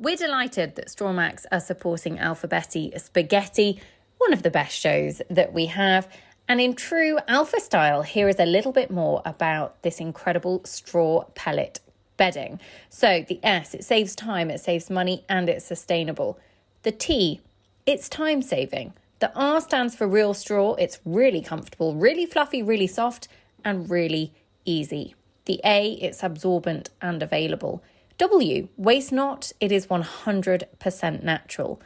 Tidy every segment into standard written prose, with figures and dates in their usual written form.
We're delighted that Strawmax are supporting Alphabetti Spaghetti, one of the best shows that we have. And in true Alpha style, here is a little bit more about this incredible straw pellet bedding. So the S, it saves time, it saves money, and it's sustainable. The T, it's time saving. The R stands for real straw. It's really comfortable, really fluffy, really soft, and really easy. The A, it's absorbent and available. W, waste not, it is 100% natural.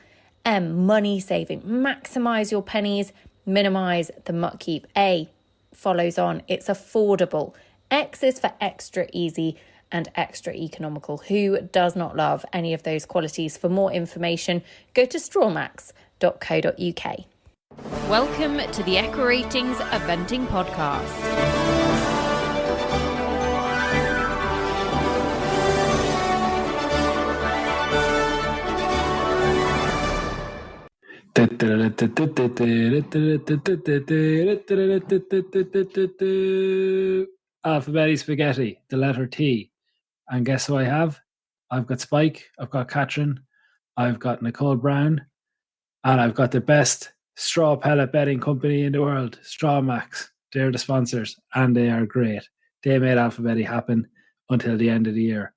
M, money saving, maximise your pennies, minimise the muck heap. A follows on, it's affordable. X is for extra easy and extra economical. Who does not love any of those qualities? For more information, go to strawmax.co.uk. Welcome to the Echo Ratings Eventing Podcast. Alphabetti Spaghetti, the letter T. And guess who I have? I've got Spike, I've got Katrin, I've got Nicole Brown, and I've got the best straw pellet bedding company in the world, Strawmax. They're the sponsors, and they are great. They made Alphabetti happen until the end of the year.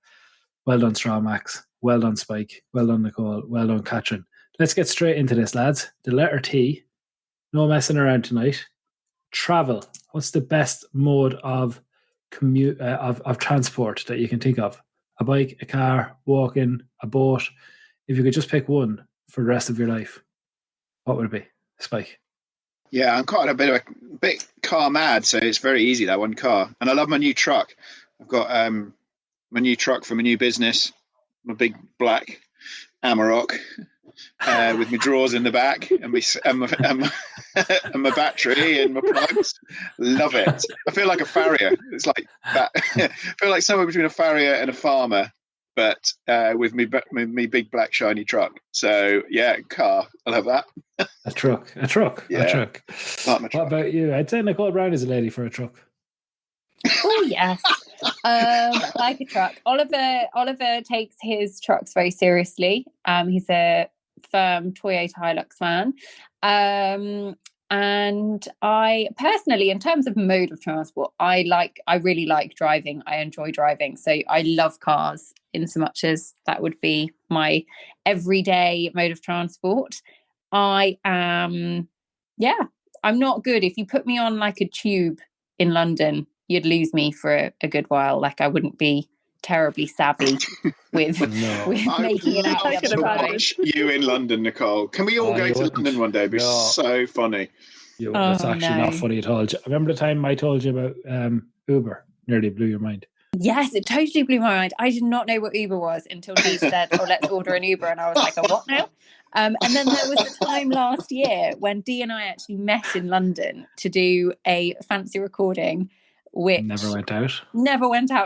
Well done, Strawmax. Well done, Spike. Well done, Nicole. Well done, Katrin. Let's get straight into this, lads. The letter T. No messing around tonight. Travel. What's the best mode of of transport that you can think of? A bike, a car, walking, a boat. If you could just pick one for the rest of your life, what would it be? Spike. Yeah, I'm quite a bit car mad, so it's very easy, that one car. And I love my new truck. I've got my new truck for my new business, my big black Amarok. With my drawers in the back and my battery and my plugs. Love it. I feel like a farrier. It's like that. I feel like somewhere between a farrier and a farmer, but with me big black shiny truck. So yeah, car. I love that. A truck. Yeah. A truck. What About you? I'd say Nicole Brown is a lady for a truck. Oh yes, like a truck. Oliver takes his trucks very seriously. He's a firm Toyota Hilux fan. And I personally, in terms of mode of transport, I really like driving. I enjoy driving. So I love cars in so much as that would be my everyday mode of transport. I'm not good. If you put me on like a tube in London, you'd lose me for a good while. Like I wouldn't be terribly savvy with making it out. I would love to watch you in London, Nicole. Can we all go to London one day? It'd be so funny. That's actually not funny at all. Remember the time I told you about Uber? Nearly blew your mind. Yes, it totally blew my mind. I did not know what Uber was until Dee said, "Oh, let's order an Uber," and I was like, "Oh, what now?" And then there was a time last year when Dee and I actually met in London to do a fancy recording, which never went out.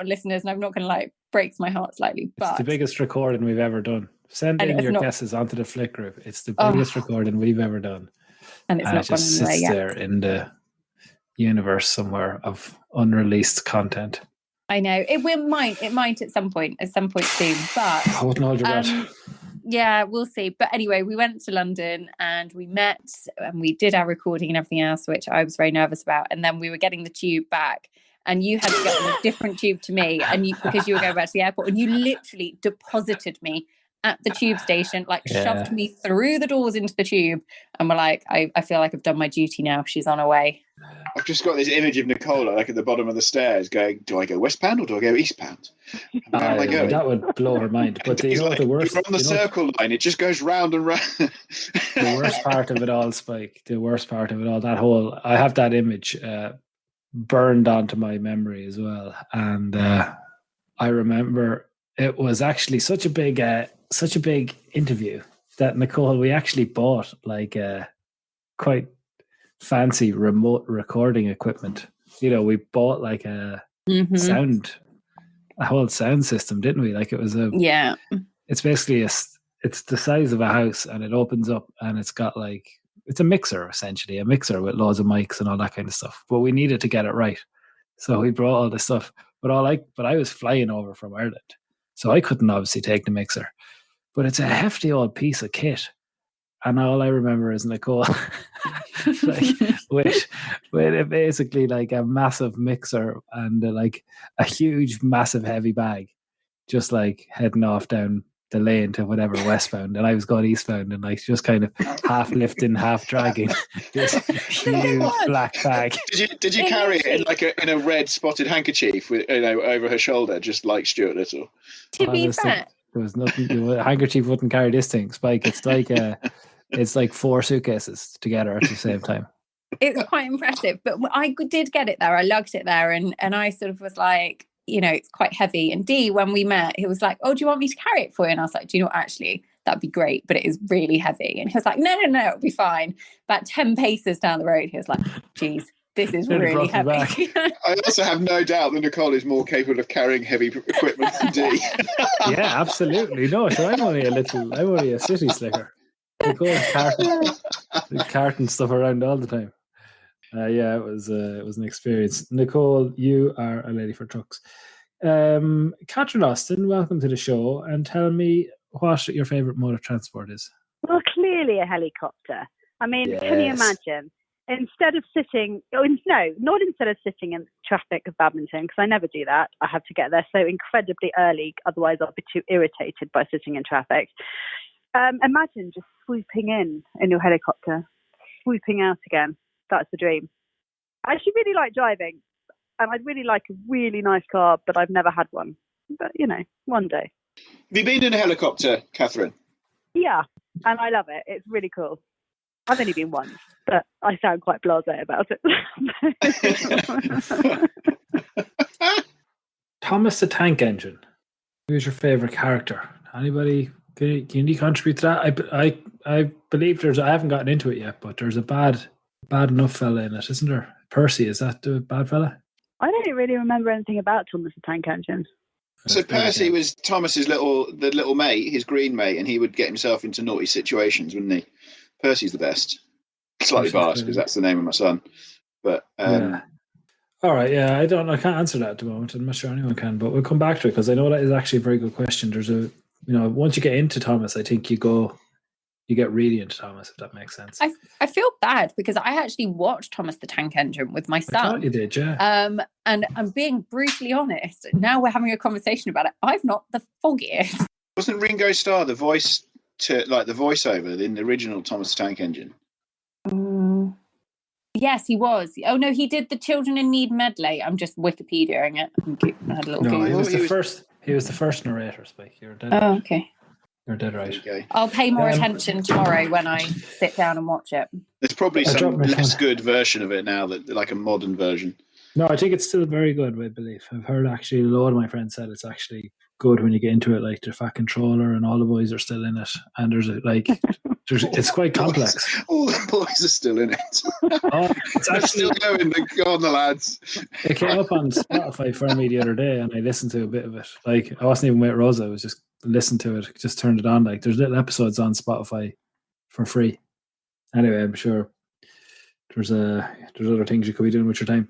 Listeners, and I'm not going to breaks my heart slightly. But it's the biggest recording we've ever done. Send in your guesses onto the Flick group. It's the biggest recording we've ever done. And it's not just gone sits there in the universe somewhere of unreleased content. I know it might at some point soon, but I wouldn't hold your breath. Yeah, we'll see. But anyway, we went to London and we met and we did our recording and everything else, which I was very nervous about. And then we were getting the tube back, and you had to get on a different tube to me, because you were going back to the airport, and you literally deposited me at the tube station, shoved me through the doors into the tube, and we're like, I feel like I've done my duty now. She's on her way. I've just got this image of Nicola at the bottom of the stairs going, do I go westbound or do I go eastbound? Where am I going? That would blow her mind. But the worst, you're on the circle line, it just goes round and round. The worst part of it all, Spike, I have that image burned onto my memory as well. And I remember it was actually such a big interview that Nicole, we actually bought quite fancy remote recording equipment. We bought a whole sound system, didn't we? It was it's basically it's the size of a house, and it opens up and it's got it's a mixer, essentially, a mixer with loads of mics and all that kind of stuff. But we needed to get it right. So we brought all this stuff. But I was flying over from Ireland, so I couldn't obviously take the mixer. but it's a hefty old piece of kit. And all I remember is Nicole like with basically like a massive mixer and like a huge, massive, heavy bag, just like heading off down the lane to whatever westbound, and I was going eastbound, and like just kind of half lifting, half dragging this huge black bag. Did you carry it in like in a red spotted handkerchief with over her shoulder, just like Stuart Little? To be fair, there was nothing. A handkerchief wouldn't carry this thing, Spike. It's like 4 suitcases together at the same time. It's quite impressive, but I did get it there. I lugged it there, and I sort of was like, it's quite heavy. And Dee, when we met, he was like, "Oh, do you want me to carry it for you?" And I was like, "Do you know what? Actually, that'd be great, but it is really heavy." And he was like, "No, it'll be fine." About 10 paces down the road, he was like, "Geez, this is really heavy." I also have no doubt that Nicole is more capable of carrying heavy equipment than Dee. Yeah, absolutely. No, so I'm only a city slicker. Nicole's carting stuff around all the time. Yeah, it was an experience. Nicole, you are a lady for trucks. Catherine Austin, welcome to the show, and tell me what your favourite mode of transport is. Well, clearly a helicopter. I mean, yes. Can you imagine? Instead of sitting, not instead of sitting in traffic of Badminton, because I never do that. I have to get there so incredibly early, otherwise I'll be too irritated by sitting in traffic. Imagine just swooping in your helicopter, swooping out again. That's the dream. I actually really like driving, and I'd really like a really nice car, but I've never had one. But, one day. Have you been in a helicopter, Catherine? Yeah, and I love it. It's really cool. I've only been once, but I sound quite blasé about it. Thomas the Tank Engine. Who's your favourite character? Anybody? Can you contribute to that? I believe I haven't gotten into it yet, but there's a bad enough fella in it, isn't there? Percy, is that the bad fella? I don't really remember anything about Thomas the Tank Engine. So Percy was Thomas's little mate, his green mate, and he would get himself into naughty situations, wouldn't he? Percy's the best. Slightly biased because that's the name of my son. But yeah. All right, yeah, I can't answer that at the moment. I'm not sure anyone can, but we'll come back to it because I know that is actually a very good question. There's once you get into Thomas, I think you get really into Thomas, if that makes sense. I feel bad because I actually watched Thomas the Tank Engine with my son. I thought you did, yeah. And I'm being brutally honest. Now we're having a conversation about it. I've not the foggiest. Wasn't Ringo Starr the voice to the voiceover in the original Thomas the Tank Engine? Yes, he was. Oh no, he did the Children in Need medley. I'm just Wikipediaing it. I had a little Google. He was the first narrator, Spike. You're dead. Oh, okay. You're dead right. Okay. I'll pay more attention tomorrow when I sit down and watch it. There's probably some less good version of it now, like a modern version. No, I think it's still very good, I believe. I've heard actually a lot of my friends said it's actually good when you get into it, like the Fat Controller and all the boys are still in it. And it's quite complex. All the boys are still in it. Oh, it's actually still going, go on the lads. It came up on Spotify for me the other day and I listened to a bit of it. Like I wasn't even with Rosa, I was just listening to it, just turned it on. Like there's little episodes on Spotify for free. Anyway, I'm sure there's other things you could be doing with your time.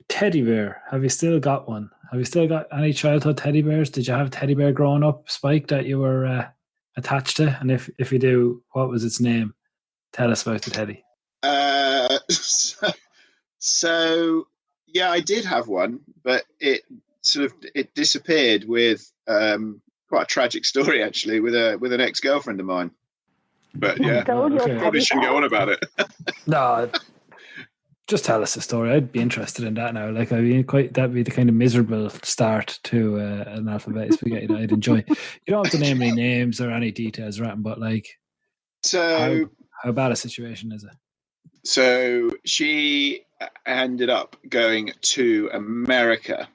Teddy bear, have you still got one? Have you still got any childhood teddy bears? Did you have a teddy bear growing up, Spike, that you were attached to? And if you do, what was its name? Tell us about the teddy. So yeah, I did have one, but it disappeared with quite a tragic story actually with an ex-girlfriend of mine. But yeah, probably shouldn't go on about it. No, just tell us the story. I'd be interested in that now. Like, that'd be the kind of miserable start to an Alphabetti spaghetti that I'd enjoy. You don't have to name any names or any details, right? But like, so how bad a situation is it? So she ended up going to America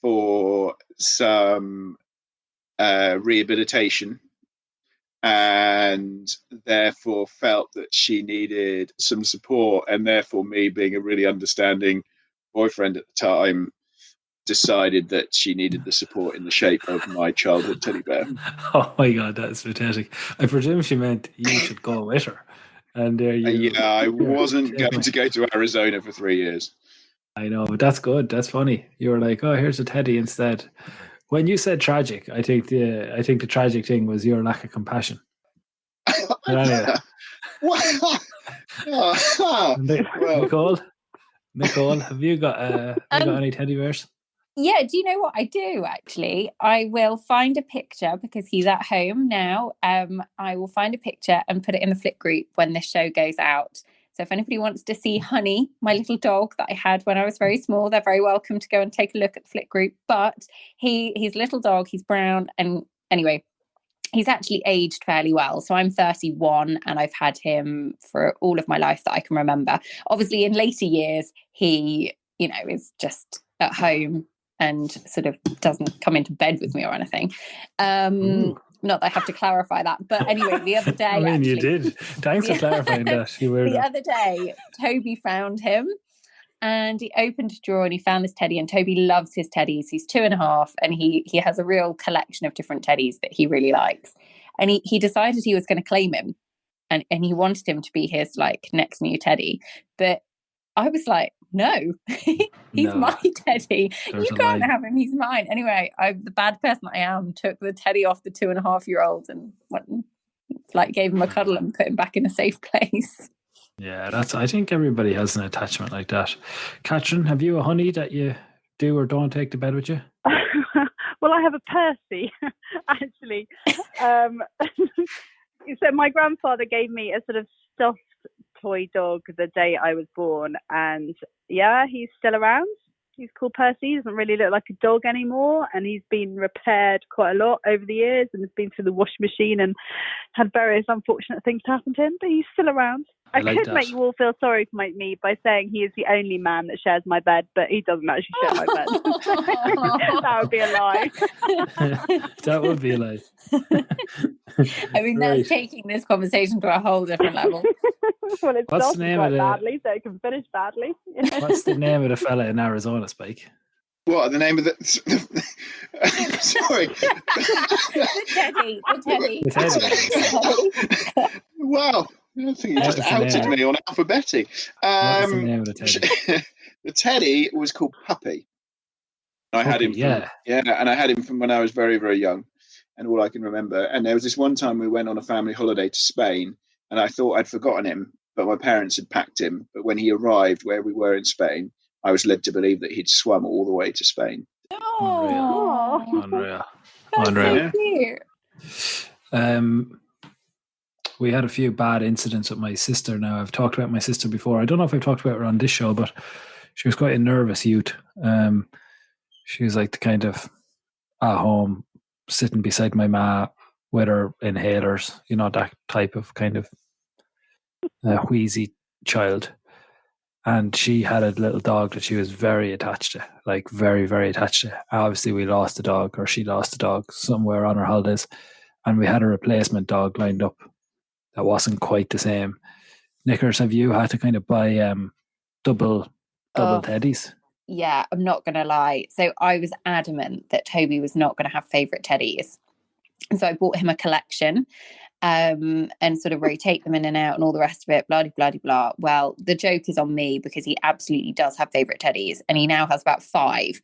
for some rehabilitation, and therefore felt that she needed some support, and therefore me, being a really understanding boyfriend at the time, decided that she needed the support in the shape of my childhood teddy bear. Oh my god, that's fantastic. I presume she meant you should go with her. And there you I wasn't going to go to Arizona for 3 years. I know, but that's good. That's funny. You were like, oh, here's a teddy instead. When you said tragic, I think the tragic thing was your lack of compassion. But anyway. Well, Nicole, have you got any teddy bears? Yeah, do you know what I do actually? I will find a picture because he's at home now. I will find a picture and put it in the Flick group when this show goes out. So if anybody wants to see Honey, my little dog that I had when I was very small, they're very welcome to go and take a look at the Flick group. But he's a little dog, he's brown, and anyway, he's actually aged fairly well. So I'm 31 and I've had him for all of my life that I can remember. Obviously, in later years, he, is just at home and sort of doesn't come into bed with me or anything. Not that I have to clarify that. But anyway, the other day... you did. Thanks for clarifying that. The other day, Toby found him and he opened a drawer and he found this teddy, and Toby loves his teddies. He's 2.5 and he has a real collection of different teddies that he really likes. And he decided he was going to claim him and he wanted him to be his next new teddy. But I was like, no, he's my teddy. You can't have him. He's mine. Anyway, the bad person I am took the teddy off the 2.5-year-old and went and, gave him a cuddle and put him back in a safe place. Yeah, I think everybody has an attachment like that. Catherine, have you a Honey that you do or don't take to bed with you? Well, I have a Percy, actually. So my grandfather gave me a sort of stuffed toy dog the day I was born, and yeah, he's still around. He's called Percy. He doesn't really look like a dog anymore, and he's been repaired quite a lot over the years and has been through the washing machine and had various unfortunate things happen to him, but he's still around. I could make you all feel sorry for me by saying he is the only man that shares my bed, but he doesn't actually share my bed. That would be a lie. That would be a lie. I mean, that's taking this conversation to a whole different level. Well, it started quite badly, so it can finish badly. What's the name of the fella in Arizona, Spike? What, the name of the... Sorry. The teddy. Wow. I think you just outed me on Alphabetti. What's the name of the teddy? The teddy was called Puppy. I had him and I had him from when I was very, very young, and all I can remember. And there was this one time we went on a family holiday to Spain, and I thought I'd forgotten him, but my parents had packed him. But when he arrived where we were in Spain, I was led to believe that he'd swum all the way to Spain. Unreal. So cute. We had a few bad incidents with my sister. Now, I've talked about my sister before. I don't know if I've talked about her on this show, but she was quite a nervous youth. She was like the kind of at home, sitting beside my ma with her inhalers, that type of kind of wheezy child. And she had a little dog that she was very attached to, very, very attached to. Obviously, we lost the dog, or she lost the dog somewhere on her holidays. And we had a replacement dog lined up that wasn't quite the same. Knickers, have you had to kind of buy double teddies? Yeah, I'm not going to lie. So I was adamant that Toby was not going to have favourite teddies. And so I bought him a collection and sort of rotate them in and out and all the rest of it, blah, blah, blah, blah. Well, the joke is on me because he absolutely does have favourite teddies, and he now has about 5.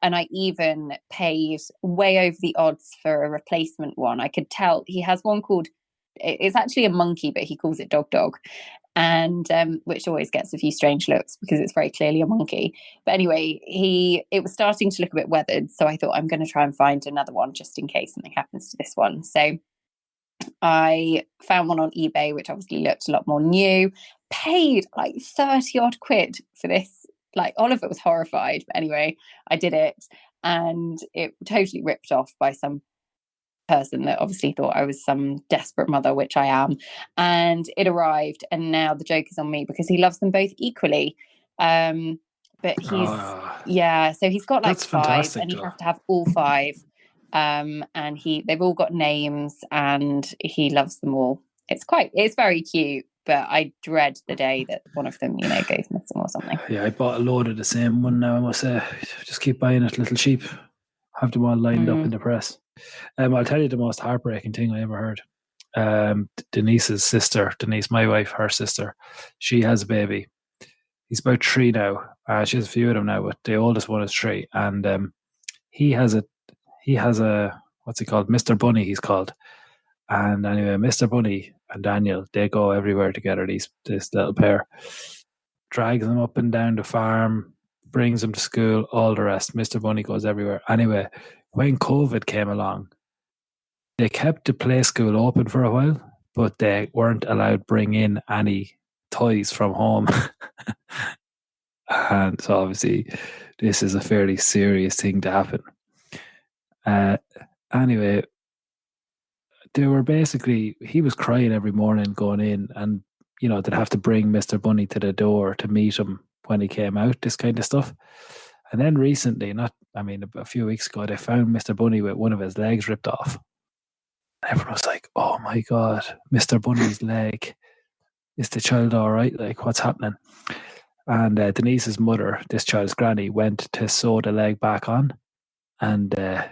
And I even paid way over the odds for a replacement one. I could tell he has one called, it's actually a monkey, but he calls it Dog. And which always gets a few strange looks because it's very clearly a monkey. But anyway, it was starting to look a bit weathered. So I thought I'm going to try and find another one just in case something happens to this one. So I found one on eBay, which obviously looked a lot more new, paid 30 odd quid for this. Oliver was horrified. But anyway, I did it, and it totally ripped off by some person that obviously thought I was some desperate mother, which I am. And it arrived, and now the joke is on me because he loves them both equally. But he's so he's got 5, and he has to have all 5. And they've all got names, and he loves them all. It's very cute. But I dread the day that one of them, goes missing or something. Yeah, I bought a load of the same one now. I must say, just keep buying it, little sheep. Have them all lined up in the press. I'll tell you the most heartbreaking thing I ever heard. Denise's sister, Denise, my wife, her sister, she has a baby. He's about 3 now. She has a few of them now, but the oldest one is 3. And he has a what's he called? Mr. Bunny, he's called. And anyway, Mr. Bunny and Daniel, they go everywhere together. This little pair drags them up and down the farm, brings them to school, all the rest. Mr. Bunny goes everywhere. Anyway, when COVID came along, they kept the play school open for a while, but they weren't allowed to bring in any toys from home. And so obviously this is a fairly serious thing to happen. Anyway, they were basically, he was crying every morning going in, and they'd have to bring Mr. Bunny to the door to meet him when he came out, this kind of stuff. And then recently, a few weeks ago, they found Mr. Bunny with one of his legs ripped off. Everyone was like, oh my God, Mr. Bunny's leg. Is the child all right? Like, what's happening? And Denise's mother, this child's granny, went to sew the leg back on. And the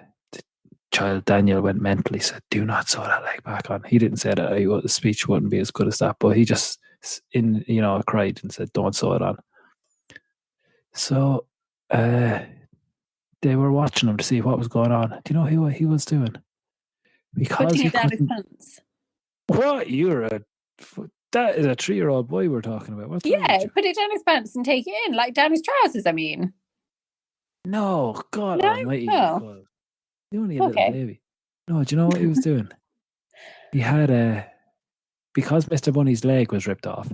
child, Daniel, went mentally, said, do not sew that leg back on. He didn't say that. The speech wouldn't be as good as that. But he just, cried and said, don't sew it on. So they were watching him to see what was going on. Do you know what he was doing? Because putting he it down his pants. What? That is a 3-year-old boy we're talking about. What's put it down his pants and take it in, like down his trousers, I mean. No, God No? almighty. Oh. You're only a little baby. No, do you know what he was doing? He had because Mr. Bunny's leg was ripped off,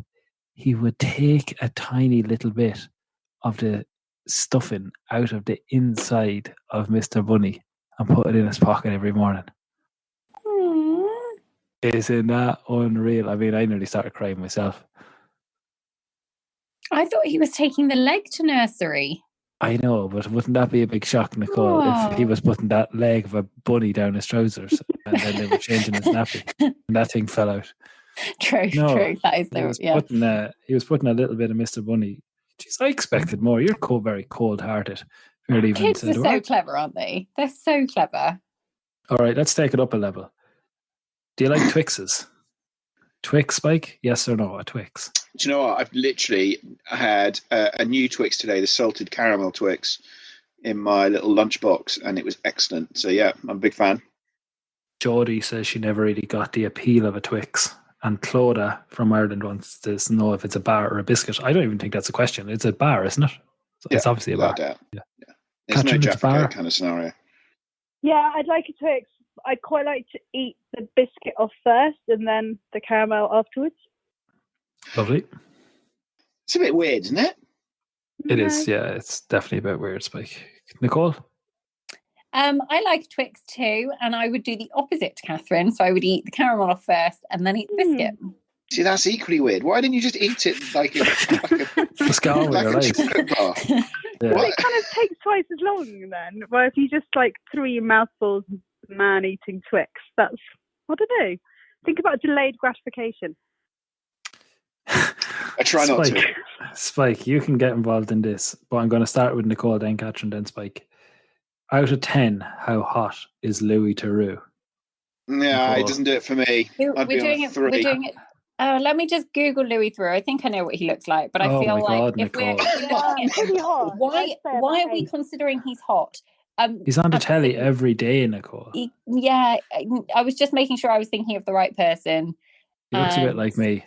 he would take a tiny little bit of the stuffing out of the inside of Mr. Bunny and put it in his pocket every morning. Isn't that unreal? I mean, I nearly started crying myself. I thought he was taking the leg to nursery. I know, but wouldn't that be a big shock, Nicole, if he was putting that leg of a bunny down his trousers and then they were changing his nappy and that thing fell out? True. That is he was putting a little bit of Mr. Bunny. Jeez, I expected more. You're very cold-hearted. Kids are so clever, aren't they? They're so clever. All right, let's take it up a level. Do you like Twixes? Twix, Spike? Yes or no? A Twix? Do you know what? I've literally had a new Twix today, the salted caramel Twix, in my little lunchbox, and it was excellent. So yeah, I'm a big fan. Jodie says she never really got the appeal of a Twix. And Clodagh from Ireland wants to know if it's a bar or a biscuit. I don't even think that's a question. It's a bar, isn't it? It's obviously a bar. Yeah. There's no Jaffa kind of scenario. Yeah, I'd like a Twix. I'd quite like to eat the biscuit off first and then the caramel afterwards. Lovely. It's a bit weird, isn't it? It is, yeah. It's definitely a bit weird, Spike. Nicole? I like Twix too, and I would do the opposite to Catherine. So I would eat the caramel off first and then eat the biscuit. See, that's equally weird. Why didn't you just eat it like a chocolate bar? Yeah. Well, it kind of takes twice as long then. Well, if you just like 3 mouthfuls man eating Twix, that's, I don't know. Think about delayed gratification. I try not to. Spike, you can get involved in this, but I'm going to start with Nicole, then Catherine, then Spike. Out of 10, how hot is Louis Theroux? Yeah, Nicole. It doesn't do it for me. We're doing it. Let me just Google Louis Theroux. I think I know what he looks like, but I feel like if we're looking at why are we considering he's hot? He's on the telly every day, Nicole. I was just making sure I was thinking of the right person. He looks a bit like me.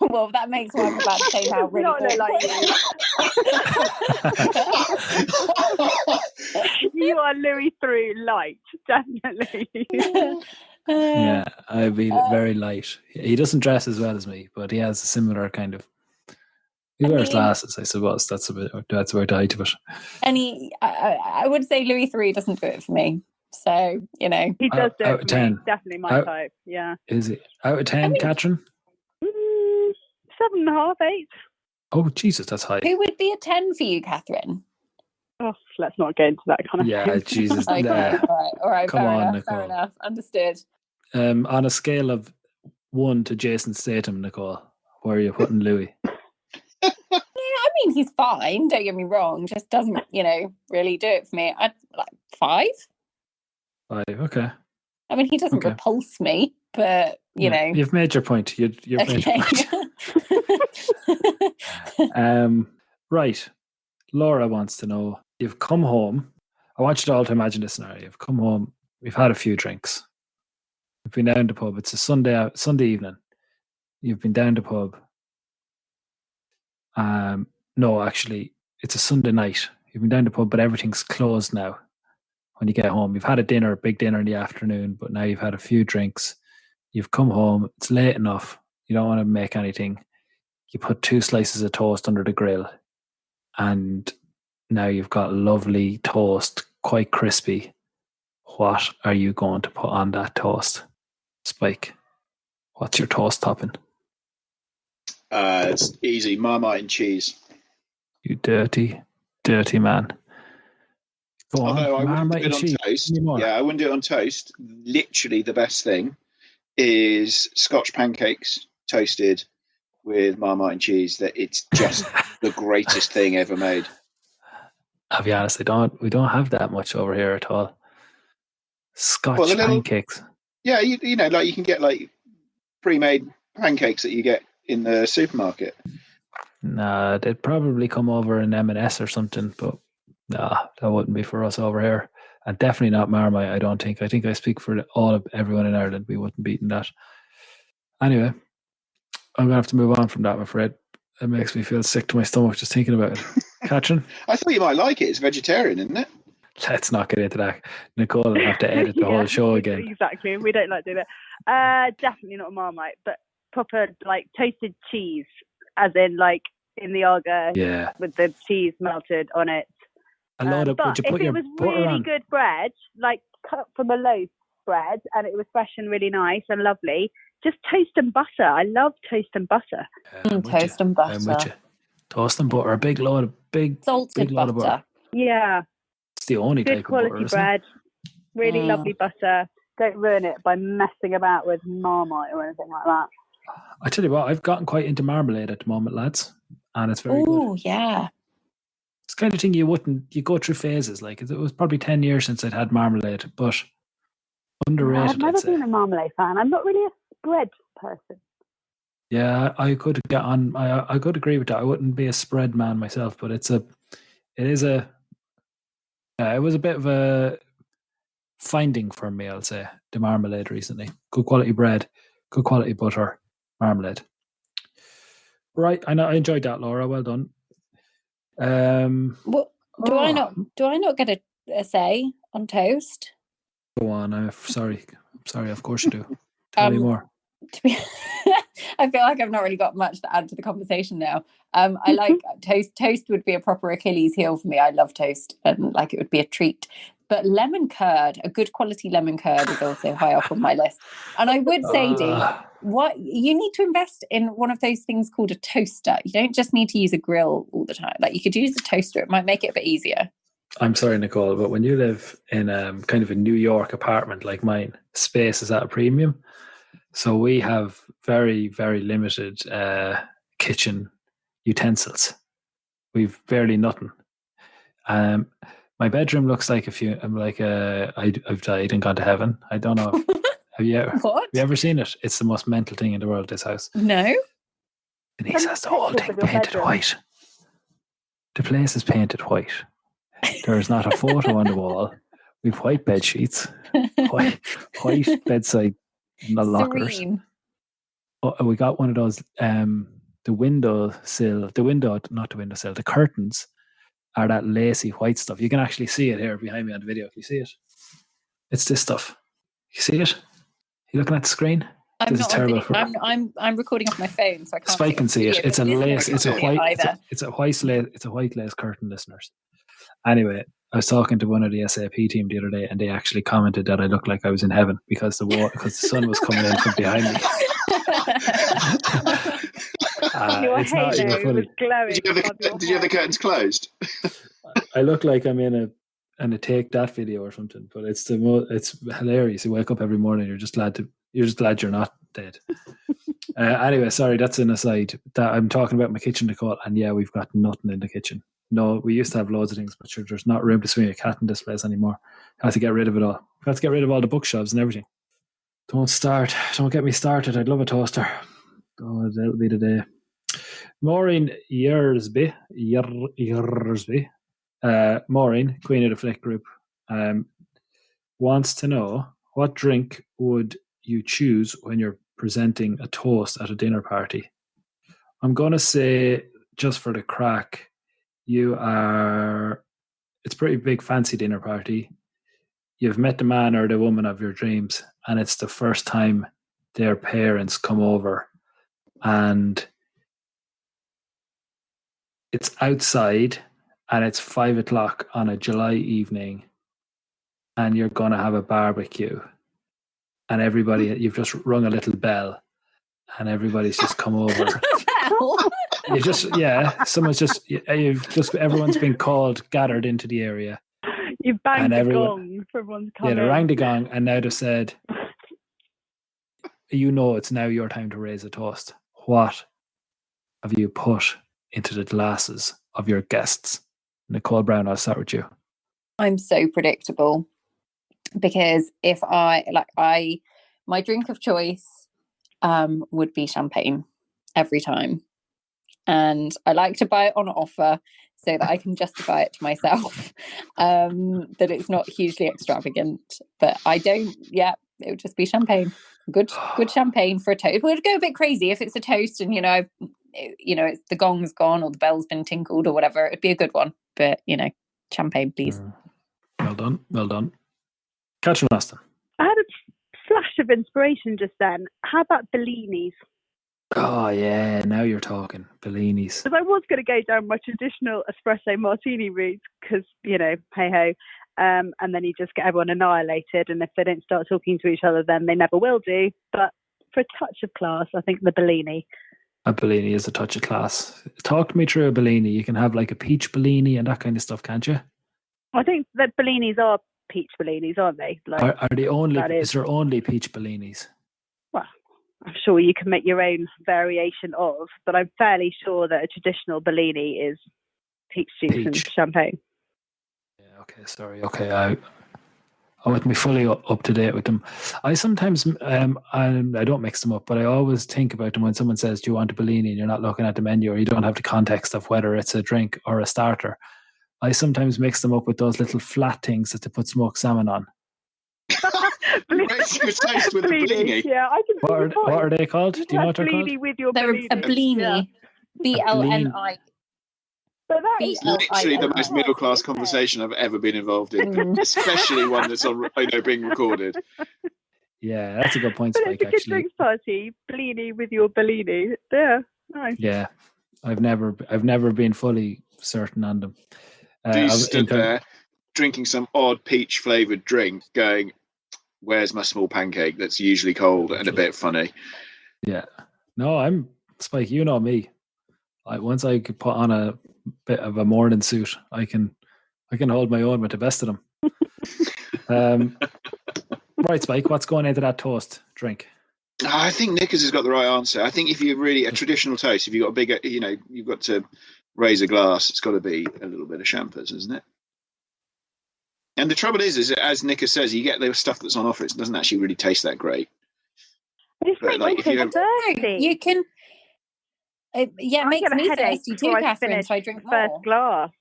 Well, that makes what I'm about to say now really like you. You are Louis Theroux light, definitely. Yeah, I'd be very light. He doesn't dress as well as me, but he has a similar kind of. He wears glasses, I suppose. That's where the height of it. And I would say Louis Theroux doesn't do it for me. So he does do it for 10. me. Definitely my type. Yeah. Is he out of 10, Catherine? 7.5, 8. Oh Jesus, that's high. Who would be a 10 for you, Catherine? Oh, let's not get into that kind of yeah, thing. Jesus. Okay, all right. Come on, Nicole. Fair enough. Understood. On a scale of 1 to Jason Statham, Nicole, where are you putting Louis? Yeah, I mean, he's fine. Don't get me wrong. Just doesn't, really do it for me. I'd like 5. 5, okay. I mean, he doesn't repulse me, but you've made your point. You've made your point. Right. Laura wants to know, you've come home. I want you all to imagine this scenario. You've come home, we've had a few drinks. We've been down to the pub. It's a Sunday evening. You've been down to the pub. No, actually, it's a Sunday night. You've been down to the pub, but everything's closed now. When you get home, you've had a big dinner in the afternoon, but now you've had a few drinks. You've come home. It's late enough. You don't want to make anything. You put 2 slices of toast under the grill, and now you've got lovely toast, quite crispy. What are you going to put on that toast, Spike? What's your toast topping? It's easy. Marmite and cheese. You dirty, dirty man. Go on. Although I wouldn't Marmite do it and on cheese. toast. Any more? Yeah, I wouldn't do it on toast. Literally, the best thing is Scotch pancakes toasted with Marmite and cheese. That it's just the greatest thing ever made. I'll be honest, we don't have that much over here at all. Scotch pancakes. Yeah, you know, like you can get like pre-made pancakes that you get in the supermarket. Nah, they'd probably come over in M&S or something, but nah, that wouldn't be for us over here. And definitely not Marmite, I don't think. I think I speak for everyone in Ireland. We wouldn't be eating that. Anyway, I'm going to have to move on from that, I'm afraid. It makes me feel sick to my stomach just thinking about it. Katrin? I thought you might like it. It's vegetarian, isn't it? Let's not get into that. Nicole will have to edit the whole show again. Exactly. We don't like doing that. Definitely not a Marmite, but proper like toasted cheese, as in like in the Arga with the cheese melted on it. Would you put if your it was butter really on? good bread, like cut from a loaf bread, and it was fresh and really nice and lovely, just toast and butter. I love toast and butter. Toast and butter. I'm with you. Toast and butter. Big Salted big load of butter. Yeah. It's the only Good type quality of butter, bread. Really lovely butter. Don't ruin it by messing about with Marmite or anything like that. I tell you what, I've gotten quite into marmalade at the moment, lads, and it's very good. Oh, yeah. It's the kind of thing you go through phases. Like it was probably 10 years since I'd had marmalade, but underrated. I've never been a marmalade fan. I'm not really a bread person. Yeah, I could get on. I could agree with that. I wouldn't be a spread man myself, but it was a bit of a finding for me, I'll say, the marmalade recently. Good quality bread, good quality butter, marmalade. Right, I know. I enjoyed that, Laura. Well done. Well, do I not get a say on toast? Go on. I'm sorry. Of course you do. Tell me more. I feel like I've not really got much to add to the conversation now. I like toast. Toast would be a proper Achilles heel for me. I love toast, and like it would be a treat. But lemon curd, a good quality lemon curd, is also high up on my list. And I would say, Dee, what you need to invest in one of those things called a toaster. You don't just need to use a grill all the time. Like you could use a toaster; it might make it a bit easier. I'm sorry, Nicole, but when you live in kind of a New York apartment like mine, space is at a premium. So we have very, very limited kitchen utensils. We've barely nothing. My bedroom looks like I've died and gone to heaven. I don't know. Have you ever seen it? It's the most mental thing in the world, this house. No. Denise has the whole thing painted white. The place is painted white. There is not a photo on the wall. We've white bed sheets, white bedside lockers. Serene. We got one of those. The curtains are that lacy white stuff. You can actually see it here behind me on the video. Can you see it? It's this stuff. You see it? You looking at the screen? This is terrible. I'm recording off my phone, so I can't. Spike can see it. It's a lace. It's a white lace curtain, listeners. Anyway, I was talking to one of the SAP team the other day, and they actually commented that I looked like I was in heaven because the sun was coming in from behind me. Your halo was glowing. Did you have the curtains closed? I look like I'm in a Take That video or something, but it's hilarious. You wake up every morning, you're just glad you're not dead. Anyway, sorry, that's an aside. That I'm talking about my kitchen, Nicole, and yeah, we've got nothing in the kitchen. No, we used to have loads of things, but sure, there's not room to swing a cat in this place anymore. I had to get rid of it all. I had to get rid of all the bookshelves and everything. Don't get me started. I'd love a toaster. Oh, that'll be the day. Maureen Yersby. Maureen, Queen of the Flick Group. wants to know, what drink would you choose when you're presenting a toast at a dinner party? I'm going to say, just for the crack, it's a pretty big fancy dinner party. You've met the man or the woman of your dreams, and it's the first time their parents come over, and it's outside and it's 5 o'clock on a July evening, and you're going to have a barbecue, and you've just rung a little bell, and everybody's just come over. Everyone's been called, gathered into the area. You banged the gong for everyone to come in. Yeah, they rang the gong, and now they've said, it's now your time to raise a toast. What have you put into the glasses of your guests? Nicole Brown, I'll start with you. I'm so predictable, because my drink of choice would be champagne every time. And I like to buy it on offer so that I can justify it to myself, that it's not hugely extravagant. But it would just be champagne. Good champagne for a toast. It would go a bit crazy if it's a toast and, it's the gong's gone or the bell's been tinkled or whatever. It'd be a good one. But, champagne, please. Well done. Catherine Austin. I had a flash of inspiration just then. How about Bellinis? Oh, yeah, now you're talking. Bellinis. Because I was going to go down my traditional espresso martini route because, hey-ho. And then you just get everyone annihilated. And if they don't start talking to each other, then they never will do. But for a touch of class, I think the Bellini. A Bellini is a touch of class. Talk me through a Bellini. You can have like a peach Bellini and that kind of stuff, can't you? I think that Bellinis are peach Bellinis, aren't they? Are they only? Is there only peach Bellinis? Well, I'm sure you can make your own variation of, but I'm fairly sure that a traditional Bellini is peach juice and champagne. Yeah. Okay. Sorry. Okay. I want me fully up to date with them. I sometimes, I don't mix them up, but I always think about them when someone says, "Do you want a Bellini?" and you're not looking at the menu, or you don't have the context of whether it's a drink or a starter. I sometimes mix them up with those little flat things that they put smoked salmon on. Raise your taste with a Bellini. Yeah, I can. What are they called? Do you know what they're called? With your They're Bellini. a Bellini. BLNI. But that is literally the most middle class conversation I've ever been involved in, especially one that's on being recorded. Yeah, that's a good point, But Spike. it's a good drinks party. Bellini with your Bellini. Yeah, nice. Yeah, I've never been fully certain on them. You stood there drinking some odd peach flavoured drink, going, "Where's my small pancake?" That's usually cold and a bit funny. Yeah, no, I'm Spike. You know me. Once I could put on a bit of a morning suit, I can hold my own with the best of them. Right, Spike. What's going into that toast drink? I think Nickers has got the right answer. I think if you're really a traditional toast, if you've got a bigger, you've got to raise a glass, it's got to be a little bit of champers, isn't it? And the trouble is as Nickers says, you get the stuff that's on offer. It doesn't actually really taste that great. It's like you can. It makes me thirsty too, Catherine. So I drink more. First glass,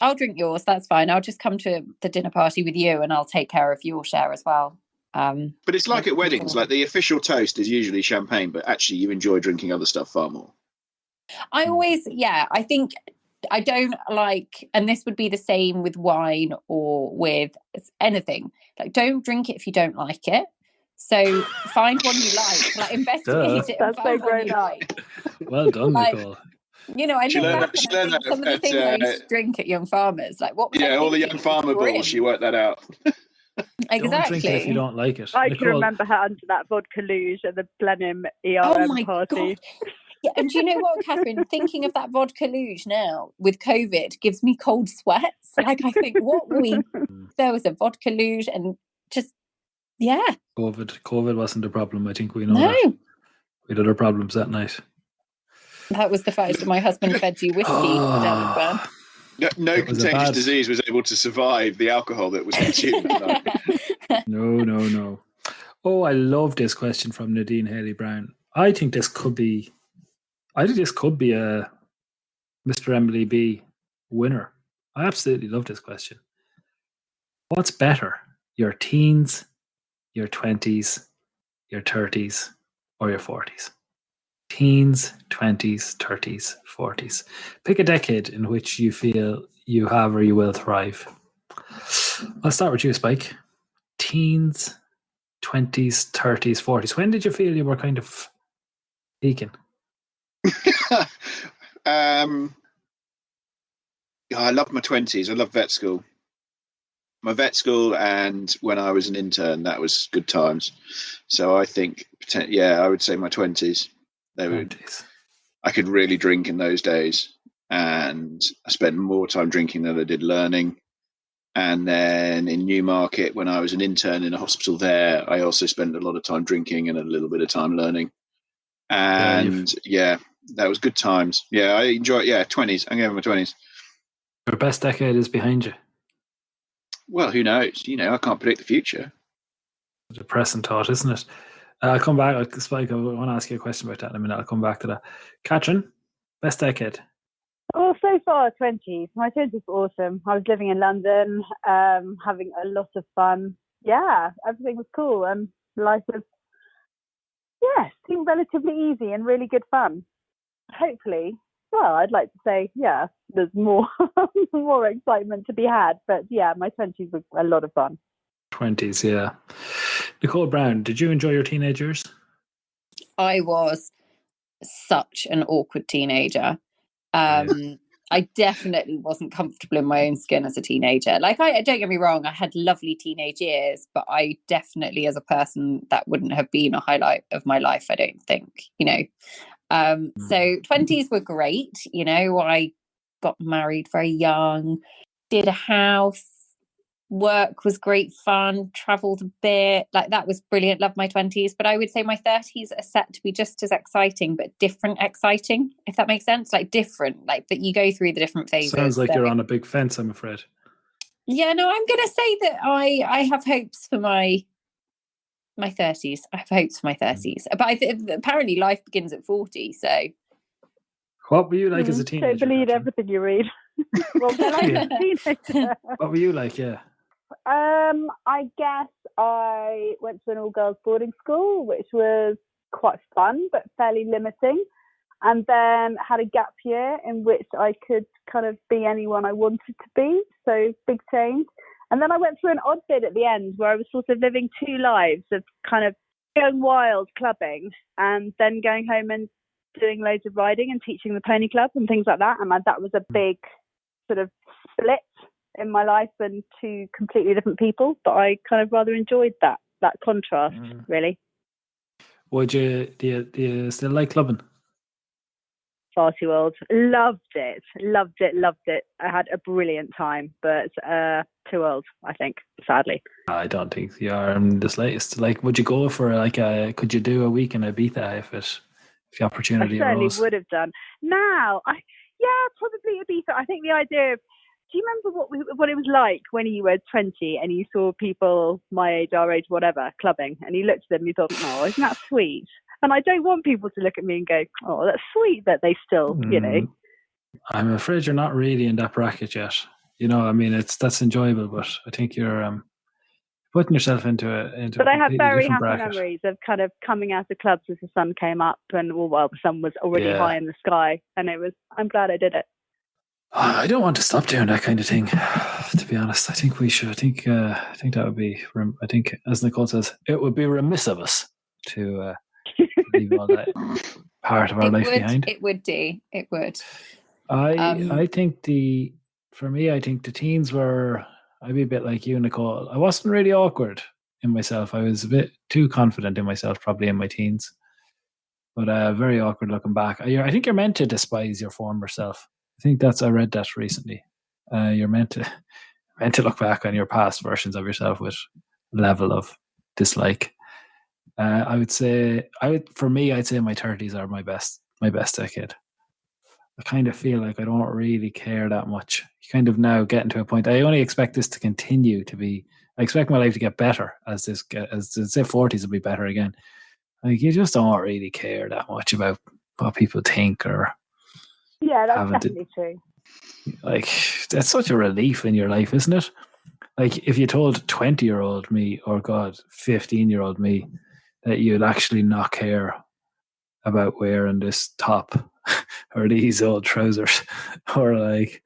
I'll drink yours. That's fine. I'll just come to the dinner party with you, and I'll take care of your share as well. But it's like at weddings. Like the official toast is usually champagne, but actually you enjoy drinking other stuff far more. I think I don't like, and this would be the same with wine or with anything. Like, don't drink it if you don't like it. So find one you like investigate it and find one you like. Well done, Nicole. I look back and I think some of the things I used to drink at Young Farmers, like what was all the Young Farmer balls, she worked that out. Exactly. Don't drink it if you don't like it. I can remember her under that vodka luge at the Blenheim ERM party. God. Yeah, and do you know what, Catherine? Thinking of that vodka luge now with COVID gives me cold sweats. Like I think, there was a vodka luge and just, yeah. COVID wasn't a problem. I think we know that. We had other problems that night. That was the fact that my husband fed you whiskey down in Bern. No contagious disease was able to survive the alcohol that was consumed that night. No. Oh, I love this question from Nadine Haley Brown. I think this could be a Mr. Emily B winner. I absolutely love this question. What's better, your teens, your 20s, your 30s, or your 40s? Teens, 20s, 30s, 40s. Pick a decade in which you feel you have or you will thrive. I'll start with you, Spike. Teens, 20s, 30s, 40s. When did you feel you were kind of peaking? I loved my 20s. I loved vet school. My vet school, and when I was an intern, that was good times. So I think, I would say my 20s. I could really drink in those days, and I spent more time drinking than I did learning. And then in Newmarket, when I was an intern in a hospital there, I also spent a lot of time drinking and a little bit of time learning. And that was good times. Yeah, I enjoy it. Yeah, 20s. I'm going with my 20s. Your best decade is behind you. Well, who knows? I can't predict the future. A depressing thought, isn't it? I'll come back. Spike, I want to ask you a question about that in a minute. I'll come back to that. Katrin, best decade? Oh, so far, 20s. My 20s were awesome. I was living in London, having a lot of fun. Yeah, everything was cool. And life was, seemed relatively easy and really good fun. Hopefully, well, I'd like to say, there's more more excitement to be had. But my 20s were a lot of fun. 20s, yeah. Nicole Brown, did you enjoy your teenage years? I was such an awkward teenager. I definitely wasn't comfortable in my own skin as a teenager. Like, I don't get me wrong, I had lovely teenage years, but I definitely, as a person, that wouldn't have been a highlight of my life, I don't think, So 20s were great. I got married very young, did a house, work was great fun, travelled a bit. Like, that was brilliant. Loved my 20s. But I would say my 30s are set to be just as exciting, but different exciting, if that makes sense. Like, different, like that you go through the different phases. Sounds like you're on a big fence, I'm afraid. Yeah, no, I'm going to say that I have hopes for my 30s. I have hopes for my 30s. But apparently life begins at 40, so. What were you like as a teenager? Don't believe everything you read. What was I like as a teenager? What were you like, I guess I went to an all-girls boarding school, which was quite fun, but fairly limiting. And then had a gap year in which I could kind of be anyone I wanted to be. So big change. And then I went through an odd bit at the end where I was sort of living two lives of kind of going wild clubbing and then going home and doing loads of riding and teaching the pony club and things like that. And that was a big sort of split in my life and two completely different people. But I kind of rather enjoyed that contrast, really. Do you still like clubbing? Far too old. Loved it. I had a brilliant time, but too old, I think, sadly. I don't think you are in the slightest. Like, would you go for could you do a week in Ibiza if the opportunity arose? I certainly would have done. Now, probably Ibiza. I think the idea of, do you remember what it was like when you were 20 and you saw people my age, our age, whatever, clubbing, and you looked at them and you thought, oh, isn't that sweet? And I don't want people to look at me and go, oh, that's sweet that they still, I'm afraid you're not really in that bracket yet. I mean, that's enjoyable, but I think you're putting yourself into But I have very happy bracket. memories of kind of coming out of clubs as the sun came up and, the sun was already high in the sky. And I'm glad I did it. I don't want to stop doing that kind of thing, to be honest. I think we should. I think that would be, I think, as Nicole says, it would be remiss of us to leave all that part of our life behind. It would do. It would. I think the teens were, I'd be a bit like you, Nicole. I wasn't really awkward in myself. I was a bit too confident in myself, probably in my teens. But very awkward looking back. I think you're meant to despise your former self. I read that recently. You're meant to look back on your past versions of yourself with a level of dislike. I'd say my 30s are my best decade. I kind of feel like I don't really care that much. You kind of now getting to a point. I only expect this to continue to be. I expect my life to get better as the 40s will be better again. Like, you just don't really care that much about what people think or. Yeah, that's definitely true. Like, that's such a relief in your life, isn't it? Like if you told 20-year-old me, or God, 15-year-old me, that you'd actually not care about wearing this top or these old trousers, or like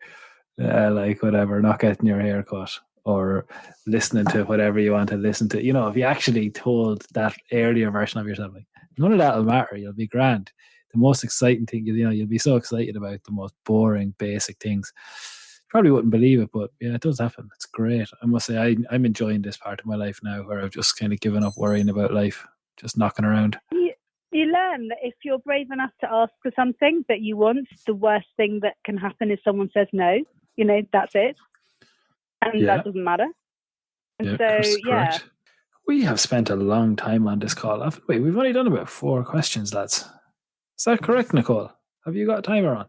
whatever, not getting your hair cut, or listening to whatever you want to listen to. If you actually told that earlier version of yourself, like, none of that will matter. You'll be grand. The most exciting thing, you'll be so excited about the most boring, basic things. Probably wouldn't believe it, but yeah, it does happen. It's great. I must say, I'm enjoying this part of my life now, where I've just kind of given up worrying about life, just knocking around. You learn that if you're brave enough to ask for something that you want, the worst thing that can happen is someone says no. That's it. And that doesn't matter. And correct. We have spent a long time on this call, haven't we? We've only done about 4 questions, lads. Is that correct, Nicole? Have you got a timer on?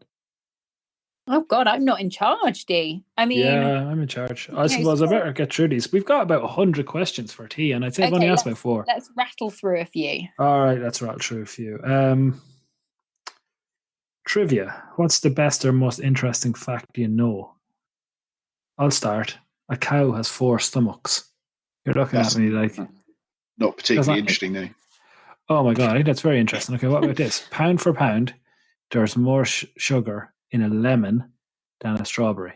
Oh, God, I'm not in charge, Dee. I mean... Yeah, I'm in charge. I suppose I better get through these. We've got about 100 questions for tea, and I'd say I've only asked about 4. Let's rattle through a few. All right, let's rattle through a few. Trivia. What's the best or most interesting fact you know? I'll start. A cow has 4 stomachs. You're looking at me like... Not particularly interesting, though. Oh, my God, I think that's very interesting. Okay, what about this? Pound for pound, there's more sugar in a lemon than a strawberry.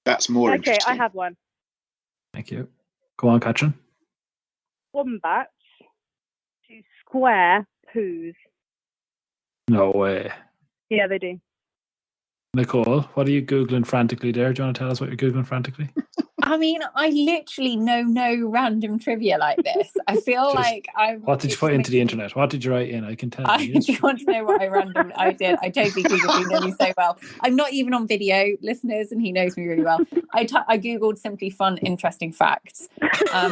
That's more interesting. Okay, I have one. Thank you. Go on, Katrin. Wombats do square poos. No way. Yeah, they do. Nicole, what are you Googling frantically there? Do you want to tell us what you're Googling frantically? I mean, I literally know no random trivia like this. I feel like I'm... What did you put into the internet? What did you write in? I can tell you. Do you want to know what I did? I totally Googled. He knows me so well. I'm not even on video, listeners, and he knows me really well. I Googled simply fun, interesting facts. I